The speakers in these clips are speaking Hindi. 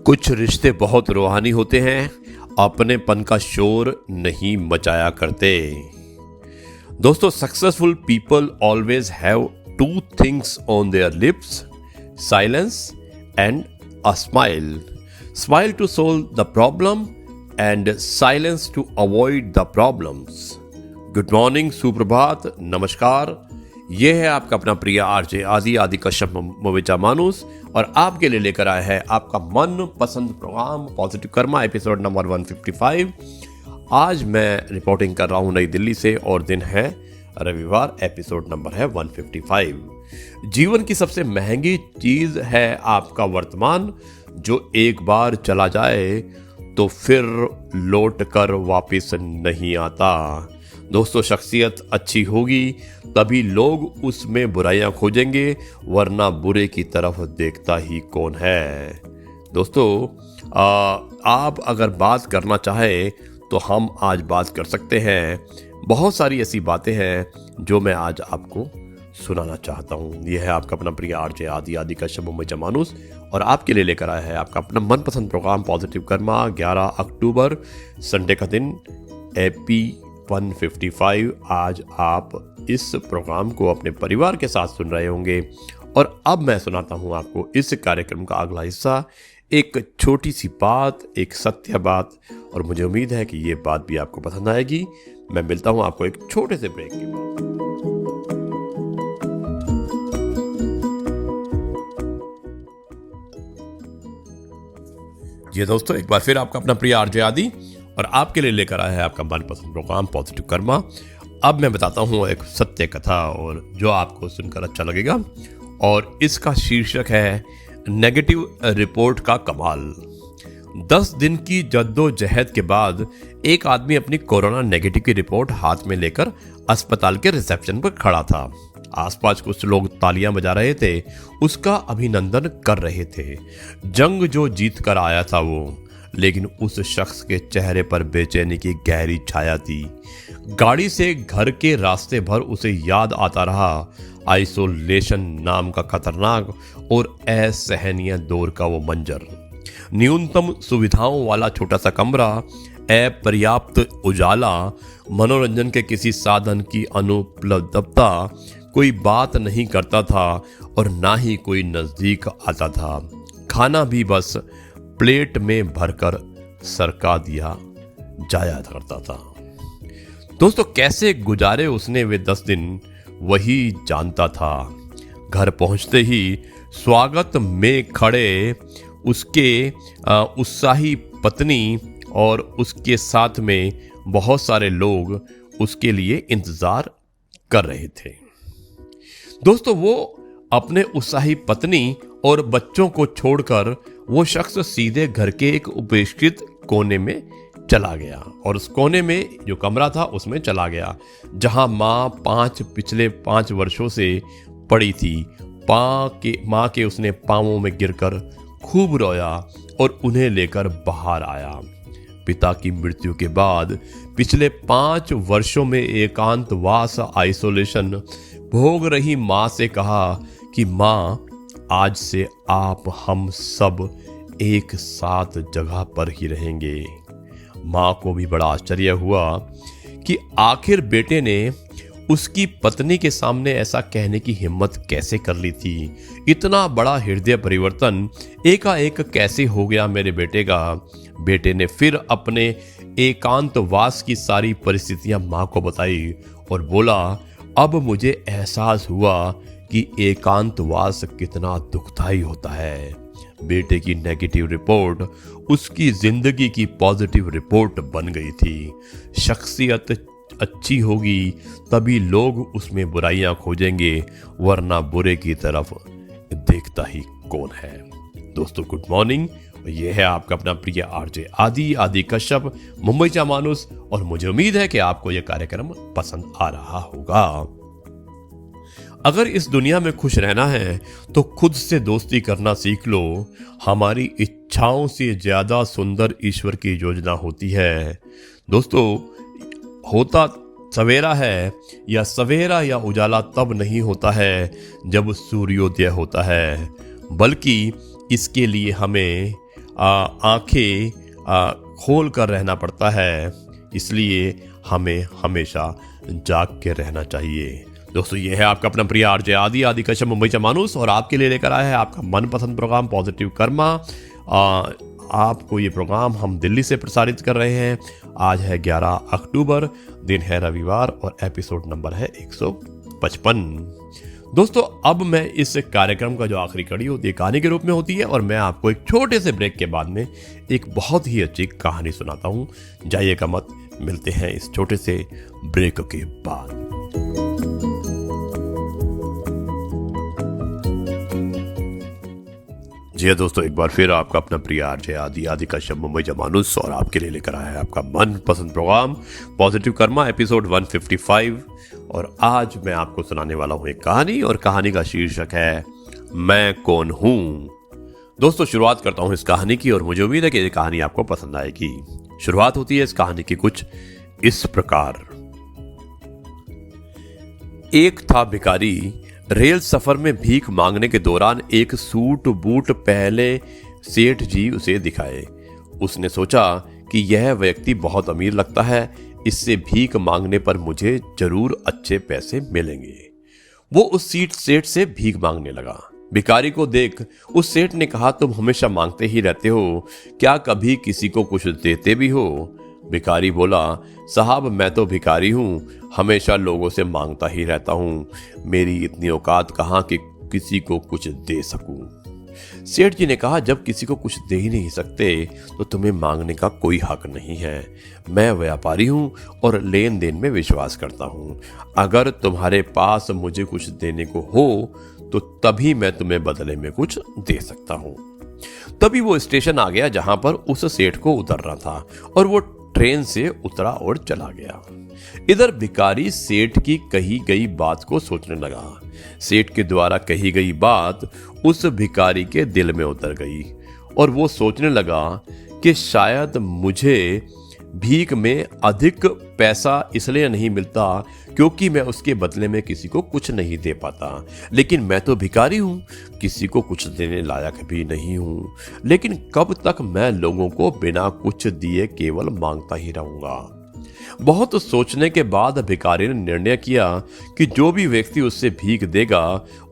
कुछ रिश्ते बहुत रूहानी होते हैं, अपनेपन का शोर नहीं मचाया करते। दोस्तों, successful people always have two things on their lips, silence and a smile. Smile to solve the problem and silence to avoid the problems. Good morning, सुप्रभात, नमस्कार। ये है आपका अपना प्रिय आरजे आदि कश्यप मोविचा मानुस और आपके लिए लेकर आया है आपका मन पसंद programme positive karma episode number 155। आज मैं रिपोर्टिंग कर रहा हूँ नई दिल्ली से और दिन है रविवार, एपिसोड नंबर है 155। जीवन की सबसे महंगी चीज है आपका वर्तमान, जो एक बार चला जाए तो फिर लौट कर वापिस नहीं आता। दोस्तों, शख्सियत अच्छी होगी तभी लोग उसमें बुराइयां खोजेंगे, वरना बुरे की तरफ देखता ही कौन है। दोस्तों, आप अगर बात करना चाहे तो हम आज बात कर सकते हैं। बहुत सारी ऐसी बातें हैं जो मैं आज आपको सुनाना चाहता हूँ। यह है आपका अपना प्रिय आरजे आदि कश्यप मोविचा मानुस और आपके लिए लेकर आया है आपका अपना मनपसंद प्रोग्राम पॉजिटिव कर्मा। 11 अक्टूबर संडे का दिन, एपी 155। आज आप इस प्रोग्राम को अपने परिवार के साथ सुन रहे होंगे और अब मैं सुनाता हूं आपको इस कार्यक्रम का अगला हिस्सा। एक छोटी सी बात, एक सत्य बात, और मुझे उम्मीद है कि ये बात भी आपको पसंद आएगी। मैं मिलता हूं आपको एक छोटे से ब्रेक के बाद। जी दोस्तों, एक बार फिर आपका अपना प्रिय आरजे आदि और आपके लिए लेकर आया है आपका मनपसंद प्रोग्राम पॉजिटिव कर्मा। अब मैं बताता हूँ एक सत्य कथा और जो आपको सुनकर अच्छा लगेगा, और इसका शीर्षक है नेगेटिव रिपोर्ट का कमाल। 10 दिन की जद्दोजहद के बाद एक आदमी अपनी कोरोना नेगेटिव की रिपोर्ट हाथ में लेकर अस्पताल के रिसेप्शन पर खड़ा था। आसपास कुछ लोग तालियां बजा रहे थे, उसका अभिनंदन कर रहे थे। जंग जो जीत कर आया था वो, लेकिन उस शख्स के चेहरे पर बेचैनी की गहरी छाया थी। गाड़ी से घर के रास्ते भर उसे याद आता रहा आइसोलेशन नाम का खतरनाक और असहनीय दौर का वो मंजर। न्यूनतम सुविधाओं वाला छोटा सा कमरा, अपर्याप्त उजाला, मनोरंजन के किसी साधन की अनुपलब्धता, कोई बात नहीं करता था और ना ही कोई नजदीक आता था। खाना भी बस प्लेट में भरकर सरका दिया जाया करता था। दोस्तों, कैसे गुजारे उसने वे 10 दिन, वही जानता था। घर पहुंचते ही स्वागत में खड़े उसके उत्साही पत्नी और उसके साथ में बहुत सारे लोग उसके लिए इंतजार कर रहे थे। दोस्तों, वो अपने उत्साही पत्नी और बच्चों को छोड़कर वो शख्स सीधे घर के एक उपेक्षित कोने में चला गया और उस कोने में जो कमरा था उसमें चला गया, जहां माँ पिछले 5 वर्षों से पड़ी थी। माँ के उसने पांवों में गिरकर खूब रोया और उन्हें लेकर बाहर आया। पिता की मृत्यु के बाद पिछले 5 वर्षों में एकांतवास आइसोलेशन भोग रही माँ से कहा कि माँ, आज से आप हम सब एक साथ जगह पर ही रहेंगे। माँ को भी बड़ा आश्चर्य हुआ कि आखिर बेटे ने उसकी पत्नी के सामने ऐसा कहने की हिम्मत कैसे कर ली थी। इतना बड़ा हृदय परिवर्तन एकाएक कैसे हो गया मेरे बेटे का। बेटे ने फिर अपने एकांतवास की सारी परिस्थितियां माँ को बताई और बोला, अब मुझे एहसास हुआ कि एकांतवास कितना दुखदाई होता है। बेटे की नेगेटिव रिपोर्ट उसकी जिंदगी की पॉजिटिव रिपोर्ट बन गई थी। शख्सियत अच्छी होगी तभी लोग उसमें बुराइयां खोजेंगे, वरना बुरे की तरफ देखता ही कौन है। दोस्तों, गुड मॉर्निंग। यह है आपका अपना प्रिय आरजे आदि कश्यप मोविचा मानुस और मुझे उम्मीद है कि आपको यह कार्यक्रम पसंद आ रहा होगा। अगर इस दुनिया में खुश रहना है तो खुद से दोस्ती करना सीख लो। हमारी इच्छाओं से ज्यादा सुंदर ईश्वर की योजना होती है। दोस्तों, होता सवेरा है या उजाला तब नहीं होता है जब सूर्योदय होता है, बल्कि इसके लिए हमें आंखें खोल कर रहना पड़ता है, इसलिए हमें हमेशा जाग के रहना चाहिए। दोस्तों, ये है आपका अपना प्रिय आरजे आदि कश्यप मुंबईचा माणूस, और आपके लिए लेकर आया है आपका मनपसंद प्रोग्राम पॉजिटिव कर्मा। आपको ये प्रोग्राम हम दिल्ली से प्रसारित कर रहे हैं। आज है 11 अक्टूबर, दिन है रविवार, और एपिसोड नंबर है 155। दोस्तों, अब मैं इस कार्यक्रम का जो आखिरी कड़ी होती है कहानी के रूप में होती है, और मैं आपको एक छोटे से ब्रेक के बाद में एक बहुत ही अच्छी कहानी सुनाता हूँ। जाइएगा मत, मिलते हैं इस छोटे से ब्रेक के बाद। जी दोस्तों, एक बार फिर आपका अपना प्रिय आरजे आदि कश्यप मुंबईचा माणूस, और आपके लिए लेकर आया है आपका मनपसंद प्रोग्राम पॉजिटिव कर्मा एपिसोड 155। और आज मैं आपको सुनाने वाला हूं एक कहानी, और कहानी का शीर्षक है मैं कौन हूं। दोस्तों, शुरुआत करता हूं इस कहानी की, और मुझे उम्मीद है कि ये कहानी आपको पसंद आएगी। शुरुआत होती है इस कहानी की कुछ इस प्रकार। एक था भिखारी, रेल सफर में भीख मांगने के दौरान एक सूट बूट पहले सेठ जी उसे दिखाए। उसने सोचा कि यह व्यक्ति बहुत अमीर लगता है, इससे भीख मांगने पर मुझे जरूर अच्छे पैसे मिलेंगे। वो उस सेठ से भीख मांगने लगा। भिखारी को देख उस सेठ ने कहा, तुम हमेशा मांगते ही रहते हो, क्या कभी किसी को कुछ देते भी हो? भिखारी बोला, साहब मैं तो भिखारी हूँ, हमेशा लोगों से मांगता ही रहता हूँ, मेरी इतनी औकात कहाँ कि किसी को कुछ दे सकूं। सेठ जी ने कहा, जब किसी को कुछ दे ही नहीं सकते तो तुम्हें मांगने का कोई हक नहीं है। मैं व्यापारी हूँ और लेन देन में विश्वास करता हूँ। अगर तुम्हारे पास मुझे कुछ देने को हो तो तभी मैं तुम्हें बदले में कुछ दे सकता हूँ। तभी वो स्टेशन आ गया जहां पर उस सेठ को उतरना था, और वो ट्रेन से उतरा और चला गया। इधर भिखारी सेठ की कही गई बात को सोचने लगा। सेठ के द्वारा कही गई बात उस भिखारी के दिल में उतर गई, और वो सोचने लगा कि शायद मुझे भीख में अधिक पैसा इसलिए नहीं मिलता क्योंकि मैं उसके बदले में किसी को कुछ नहीं दे पाता, लेकिन मैं तो भिखारी हूँ, किसी को कुछ देने लायक भी नहीं हूँ। लेकिन कब तक मैं लोगों को बिना कुछ दिए केवल मांगता ही रहूंगा? बहुत सोचने के बाद भिखारी ने निर्णय किया कि जो भी व्यक्ति उससे भीख देगा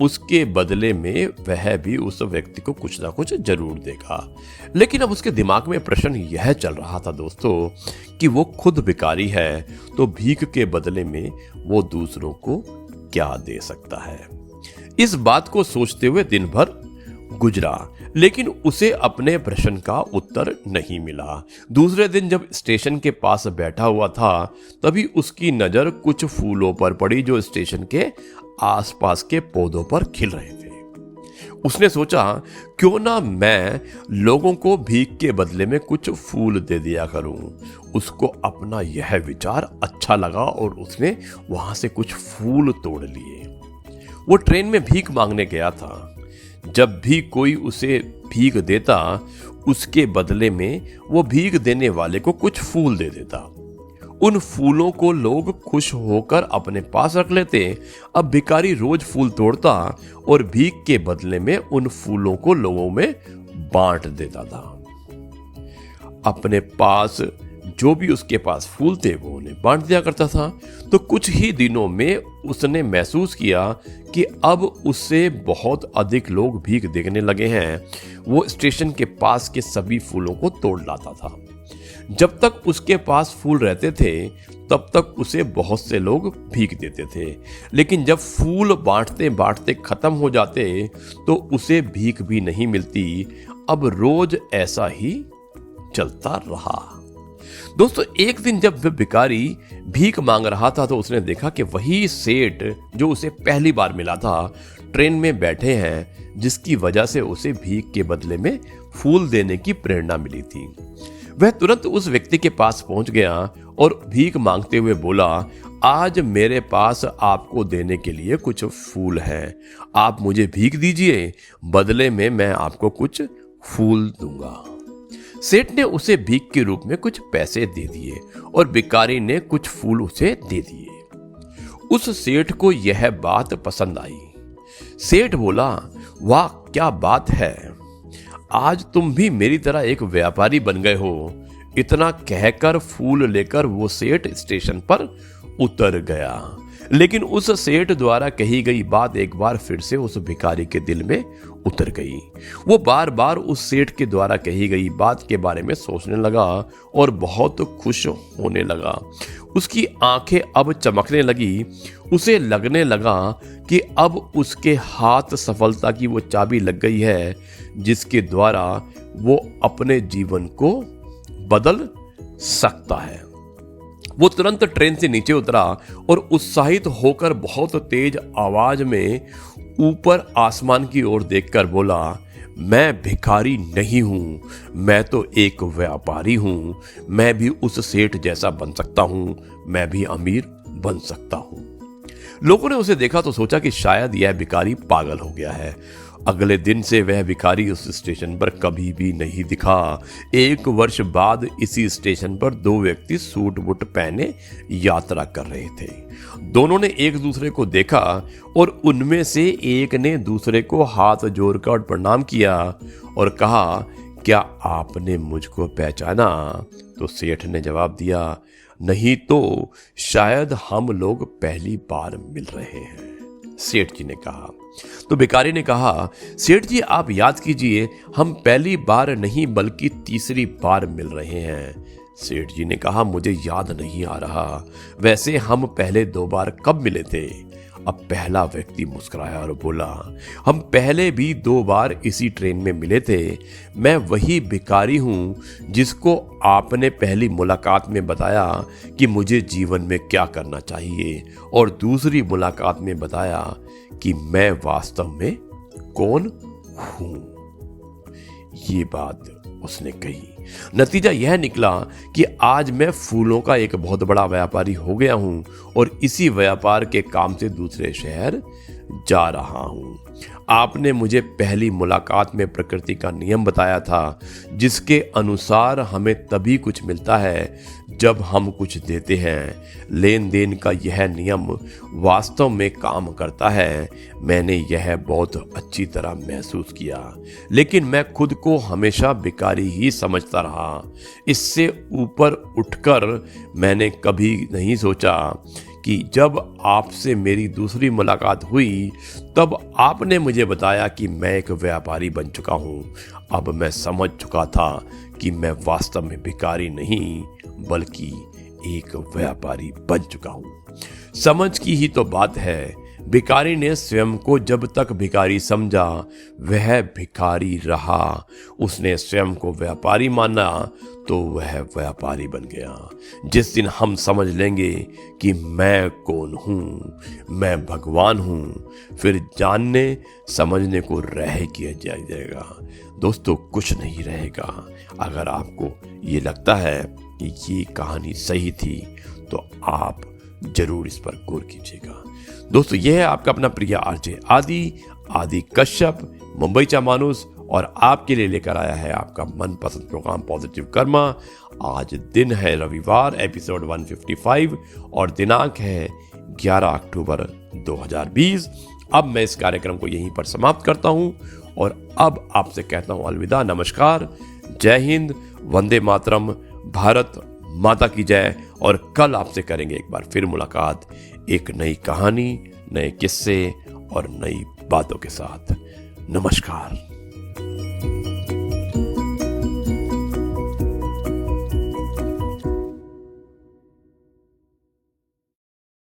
उसके बदले में वह भी उस व्यक्ति को कुछ ना कुछ जरूर देगा। लेकिन अब उसके दिमाग में प्रश्न यह चल रहा था दोस्तों कि वो खुद भिखारी है, तो भीख के बदले में वो दूसरों को क्या दे सकता है। इस बात को सोचते हुए दिन भर गुजरा, लेकिन उसे अपने प्रश्न का उत्तर नहीं मिला। दूसरे दिन जब स्टेशन के पास बैठा हुआ था, तभी उसकी नजर कुछ फूलों पर पड़ी जो स्टेशन के आसपास के पौधों पर खिल रहे थे। उसने सोचा, क्यों ना मैं लोगों को भीख के बदले में कुछ फूल दे दिया करूं। उसको अपना यह विचार अच्छा लगा और उसने वहां से कुछ फूल तोड़ लिए। वो ट्रेन में भीख मांगने गया था। जब भी कोई उसे भीख देता, उसके बदले में वो भीख देने वाले को कुछ फूल दे देता। उन फूलों को लोग खुश होकर अपने पास रख लेते। अब भिखारी रोज फूल तोड़ता और भीख के बदले में उन फूलों को लोगों में बांट देता था। अपने पास जो भी उसके पास फूल थे वो उन्हें बांट दिया करता था। तो कुछ ही दिनों में उसने महसूस किया कि अब उससे बहुत अधिक लोग भीख देने लगे हैं। वो स्टेशन के पास के सभी फूलों को तोड़ लाता था। जब तक उसके पास फूल रहते थे तब तक उसे बहुत से लोग भीख देते थे, लेकिन जब फूल बांटते बांटते खत्म हो जाते तो उसे भीख भी नहीं मिलती। अब रोज ऐसा ही चलता रहा। दोस्तों, एक दिन जब वह भिखारी भीख मांग रहा था तो उसने देखा कि वही सेठ जो उसे पहली बार मिला था ट्रेन में बैठे हैं, जिसकी वजह से उसे भीख के बदले में फूल देने की प्रेरणा मिली थी। वह तुरंत उस व्यक्ति के पास पहुंच गया और भीख मांगते हुए बोला, आज मेरे पास आपको देने के लिए कुछ फूल हैं, आप मुझे भीख दीजिए, बदले में मैं आपको कुछ फूल दूंगा। सेठ ने उसे भीख के रूप में कुछ पैसे दे दिए और भिखारी ने कुछ फूल उसे दे दिए। उस सेठ को यह बात पसंद आई। सेठ बोला, वाह क्या बात है, आज तुम भी मेरी तरह एक व्यापारी बन गए हो। इतना कहकर फूल लेकर वो सेठ स्टेशन पर उतर गया। लेकिन उस सेठ द्वारा कही गई बात एक बार फिर से उस भिखारी के दिल में उतर गई। वो बार बार उस सेठ के द्वारा कही गई बात के बारे में सोचने लगा और बहुत खुश होने लगा। उसकी आंखें अब चमकने लगी। उसे लगने लगा कि अब उसके हाथ सफलता की वो चाबी लग गई है जिसके द्वारा वो अपने जीवन को बदल सकता है। वो तुरंत ट्रेन से नीचे उतरा और उत्साहित होकर बहुत तेज आवाज में ऊपर आसमान की ओर देखकर बोला, मैं भिखारी नहीं हूं, मैं तो एक व्यापारी हूं। मैं भी उस सेठ जैसा बन सकता हूं, मैं भी अमीर बन सकता हूं। लोगों ने उसे देखा तो सोचा कि शायद यह भिखारी पागल हो गया है। अगले दिन से वह भिखारी उस स्टेशन पर कभी भी नहीं दिखा। 1 वर्ष बाद इसी स्टेशन पर 2 व्यक्ति सूट बूट पहने यात्रा कर रहे थे। दोनों ने एक दूसरे को देखा और उनमें से एक ने दूसरे को हाथ जोड़कर प्रणाम किया और कहा, क्या आपने मुझको पहचाना? तो सेठ ने जवाब दिया, नहीं तो शायद हम लोग पहली बार मिल रहे हैं। सेठ जी ने कहा। तो भिखारी ने कहा, सेठ जी आप याद कीजिए, हम पहली बार नहीं बल्कि तीसरी बार मिल रहे हैं। सेठ जी ने कहा, मुझे याद नहीं आ रहा। वैसे हम पहले 2 बार कब मिले थे? अब पहला व्यक्ति मुस्कुराया और बोला, हम पहले भी 2 बार इसी ट्रेन में मिले थे। मैं वही भिखारी हूं जिसको आपने पहली मुलाकात में बताया कि मुझे जीवन में क्या करना चाहिए और दूसरी मुलाकात में बताया कि मैं वास्तव में कौन हूं। ये बात उसने कही। नतीजा यह निकला कि आज मैं फूलों का एक बहुत बड़ा व्यापारी हो गया हूं और इसी व्यापार के काम से दूसरे शहर जा रहा हूं। आपने मुझे पहली मुलाकात में प्रकृति का नियम बताया था, जिसके अनुसार हमें तभी कुछ मिलता है जब हम कुछ देते हैं। लेन देन का यह नियम वास्तव में काम करता है। मैंने यह बहुत अच्छी तरह महसूस किया, लेकिन मैं खुद को हमेशा भिखारी ही समझता रहा। इससे ऊपर उठकर मैंने कभी नहीं सोचा कि जब आपसे मेरी दूसरी मुलाकात हुई तब आपने मुझे बताया कि मैं एक व्यापारी बन चुका हूं। अब मैं समझ चुका था कि मैं वास्तव में भिखारी नहीं बल्कि एक व्यापारी बन चुका हूं। समझ की ही तो बात है। भिखारी ने स्वयं को जब तक भिखारी समझा वह भिखारी रहा। उसने स्वयं को व्यापारी माना तो वह व्यापारी बन गया। जिस दिन हम समझ लेंगे कि मैं कौन हूँ, मैं भगवान हूँ, फिर जानने समझने को रह किया जाएगा। दोस्तों, कुछ नहीं रहेगा। अगर आपको ये लगता है कि ये कहानी सही थी तो आप जरूर इस पर गौर कीजिएगा। दोस्तों, यह है आपका अपना प्रिय आरजे आदि कश्यप, मुंबई चा मानुस, और आपके लिए लेकर आया है आपका मनपसंद प्रोग्राम पॉजिटिव कर्मा। आज दिन है रविवार, एपिसोड 155 और दिनांक है 11 अक्टूबर 2020। अब मैं इस कार्यक्रम को यहीं पर समाप्त करता हूं और अब आपसे कहता हूं अलविदा, नमस्कार, जय हिंद, वंदे मातरम, भारत माता की जय। और कल आपसे करेंगे एक बार फिर मुलाकात, एक नई कहानी, नए किस्से और नई बातों के साथ। नमस्कार।